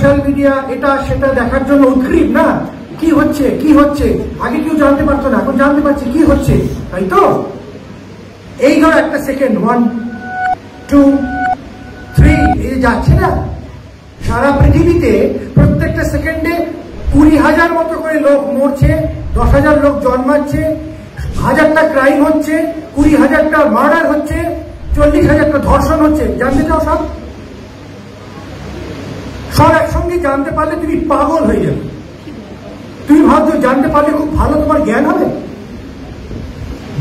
Social media এটা সেটা দেখার জন্য উৎগ্রীব না, কি হচ্ছে কি হচ্ছে, আগে কেউ জানতে পারতো না, এখন জানতে পারছে কি হচ্ছে, তাই তো? এই ধর একটা সেকেন্ড 1 2 3 এই যাচ্ছে না, সারা পৃথিবীতে প্রত্যেকটা সেকেন্ডে 20,000 মতো করে লোক মরছে, 10,000 লোক জন্মাচ্ছে, 1000টা ক্রাইম হচ্ছে, 20,000টা মার্ডার হচ্ছে, 40,000টা ধর্ষণ হচ্ছে। জানতে চাও সব? সব একসঙ্গে জানতে পারলে তুমি পাগল হয়ে যাবে। তুমি ভাবছো জানতে পারলে খুব ভালো, তোমার জ্ঞান হবে?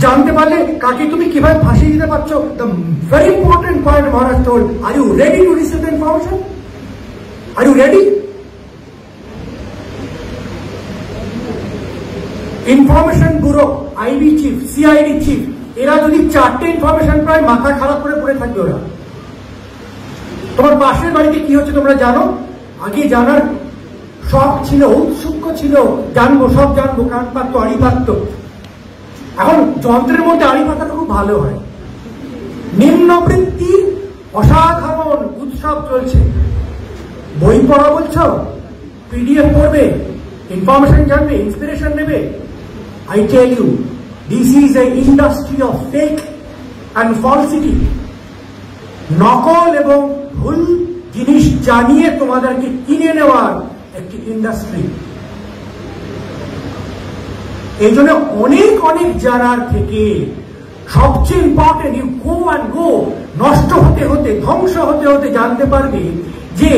জানতে পারলে কাকে তুমি কিভাবে ফাঁসিয়ে দিতে পারছো? The very important point Maharaj told. Are you ready to receive the information? Are you ready? Information bureau, IB chief, CID chief, এরা যদি 4টে ইনফরমেশন পায় মাথা খারাপ করে পড়ে থাকবে ওরা। তোমার পাশের বাড়িতে কি হচ্ছে তোমরা জানো? আগে জানার শখ ছিল, উৎসুক ছিল, জানবো, সব জানবো, কান পাততো, আড়ি পাততো। এখন যন্ত্রের মধ্যে আড়ি পাতাটা খুব ভালো হয়। নিম্নবৃত্তির অসাধারণ উৎসব চলছে। বই পড়া বলছো, পিডিএফ পড়বে, ইনফরমেশন জানবে, ইন্সপিরেশন নেবে। I tell you, this is an industry of fake and falsity. নকল এবং ভুল জিনিস জানিয়ে তোমাদেরকে কিনে নেওয়ার একটি ইন্ডাস্ট্রি। এই জন্য অনেক অনেক জানার থেকে সবচেয়ে important, you go and go, নষ্ট হতে হতে, ধ্বংস হতে হতে জানতে পারবে যে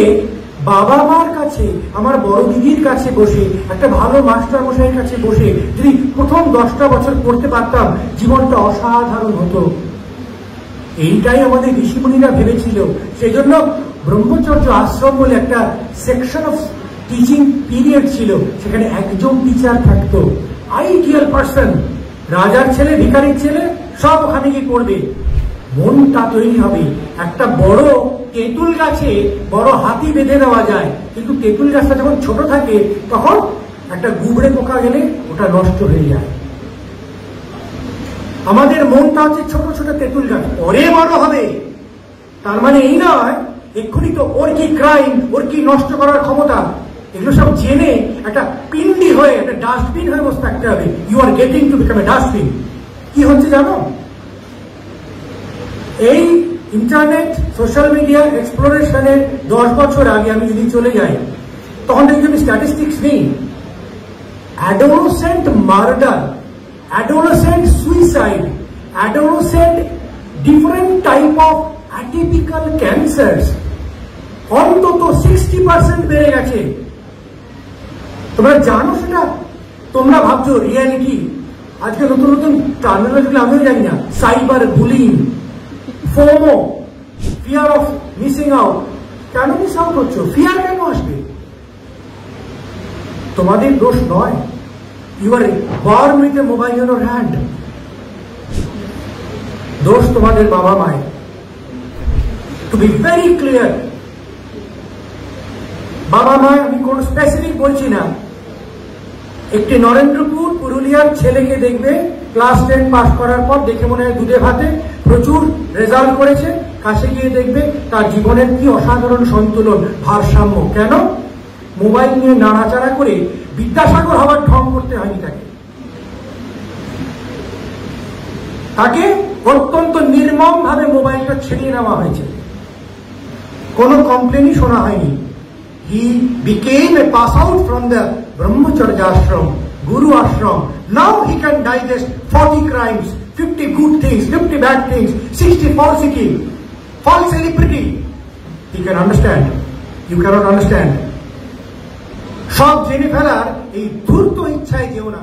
বাবা মার কাছে, আমার বড় দিদির কাছে বসে, একটা ভালো মাস্টার মশাইয়ের কাছে বসে যদি প্রথম 10টা বছর পড়তে পারতাম, জীবনটা অসাধারণ হতো। এইটাই আমাদের ঋষিমুনিরা ভেবেছিল। সেই জন্য ব্রহ্মচর্য আশ্রম বলে একটা সেকশন অফ টিচিং পিরিয়ড ছিল, সেখানে একজন টিচার থাকতো, আইডিয়াল পার্সন। রাজার ছেলে, ভিখারির ছেলে, সব ওখানে গিয়ে পড়বে। মনটা তৈরি হবে। একটা বড় তেঁতুল গাছে বড় হাতি বেঁধে দেওয়া যায়, কিন্তু তেঁতুল গাছটা যখন ছোট থাকে তখন একটা গুবড়ে পোকা গেলে ওটা নষ্ট হয়ে যায়। আমাদের মনটা হচ্ছে ছোট ছোট তেঁতুল গাছ, পরে বড় হবে। তার মানে এই নয় এক্ষুনি তো ওর কি ক্রাইম, ওর কি নষ্ট করার ক্ষমতা, এগুলো সব জেনে একটা পিন্ডি হয়ে, একটা ডাস্টবিন হয়ে বসে থাকতে হবে। You are getting to become a dustbin. কি হচ্ছে জানো? এই ইন্টারনেট, সোশ্যাল মিডিয়া এক্সপ্লোরেশনের 10 বছর আগে আমি যদি চলে যাই, তখন দেখি আমি স্ট্যাটিস্টিক্স নেই। Adolescent murder, adolescent suicide, adolescent different type of atypical cancer অন্তত 60% বেড়ে গেছে। তোমরা জানো সেটা? তোমরা ভাবছো রিয়ালিটি। আজকে নতুন নতুন টার্মিনোলজি আমিও জানি না। Cyber bullying, FOMO, fear of missing out. কেন মিস আউট হচ্ছে? ফিয়ার কেন আসবে? তোমাদের দোষ নয়। You are born with a mobile in your hand. দোষ তোমাদের বাবা মায়ের। টু বি ভেরি ক্লিয়ার, বাবা মা, আমি কোন স্পেসিফিক বলছি না, একটি নরেন্দ্রপুর পুরুলিয়ার ছেলেকে দেখবে ক্লাস 10 পাস করার পর, দেখে মনে হয় দুধে ভাতে প্রচুর রেজাল্ট করেছে, কাছে গিয়ে দেখবে তার জীবনের কি অসাধারণ সন্তুলন, ভারসাম্য। কেন? মোবাইল নিয়ে নাড়াচাড়া করে বিদ্যাসাগর হওয়ার ঢং করতে হয়নি তাকে। তাকে অত্যন্ত নির্মম ভাবে মোবাইলটা ছিনিয়ে নেওয়া হয়েছে, কোনো কমপ্লেনই শোনা হয়নি। He became a pass out from the Brahmacharya ashram, Guru ashram. Now he can digest 40 crimes, 50 good things, 50 bad things, 60 falsity, false celebrity. He can understand. You cannot understand. সব জেনে ফেলার এই ধূর্ত ইচ্ছায় যেও না।